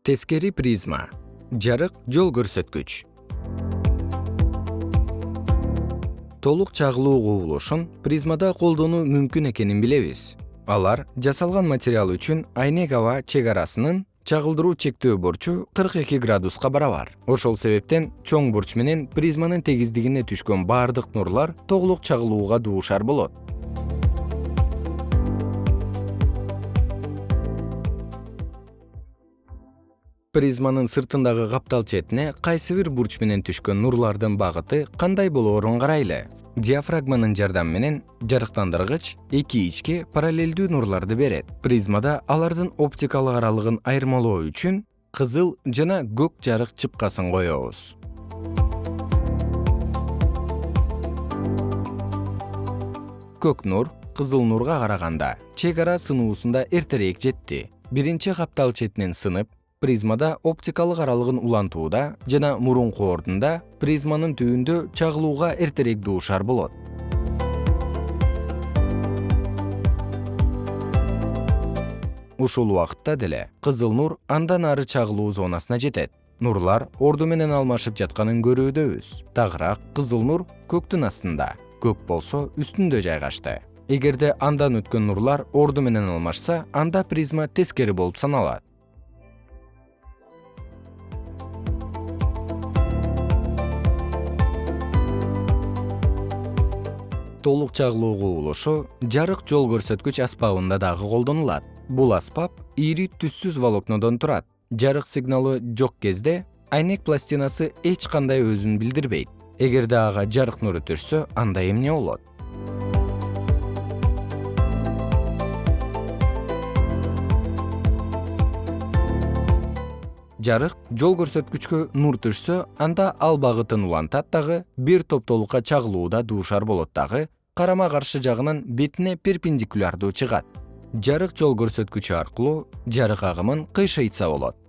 Teskeri призма. Жарык жол көрсөткүч. Толук чагылуу кубулушун призмада колдонуу мүмкүн экенин билебиз. Алар жасалган материал үчүн айнек аба чек арасынын чагылдыруу чектөө бурчу 42 градуска барабар. Ошол себептен чоң бурч менен призманын тегиздигине түшкөн бардык нурлар толук чагылууга дуушар болот. Призманын сыртындагы каптал четине кайсы бир бурч менен түшкөн нурлардын багыты кандай болоорун карайлы. Диафрагманын жардамы менен жарыктандыргыч эки ичке параллелдүү нурларды берет. Призмада алардын оптикалык аралыгын айырмалоо үчүн кызыл жана көк жарык чыпкасын коебуз. Көк нур кызыл нурга караганда чек ара сынуусунда эртерээк жетти. Биринчи каптал четинен сынып, призмада оптикалык аралыгын улантууда жана мурунку ордунда призманын түбүндө чагылууга эртерээк дуушар болот. Ушул убакытта деле кызыл нур андан ары чагылуу зонасына жетет. Нурлар орду менен алмашып жатканын көрүүдөбүз. Тагыраак кызыл нур көктүн астында, көк болсо үстүндө жайгашты. Эгерде андан өткөн нурлар орду менен алмашса, анда призма тескери болуп саналат. Толук чагылуу кубулушу жарык жол көрсөткүч аспабында дагы колдонулат. Бул аспап ири түссүз волокнодон турат. Жарык сигналы жок кезде айнек пластинасы эч кандай өзүн билдирбейт. Эгерде ага жарык нуру түшсө, анда эмне болот? Жарык жол көрсөткүчкө нур түшсө, анда ал багытын улантат дагы, бир топтолукка чагылууда дуушар болот дагы, карама каршы жагынан бетине перпендикулярдуу чыгат. Жарык жол көрсөткүчү аркылуу жарык агымын кыйшайтса болот.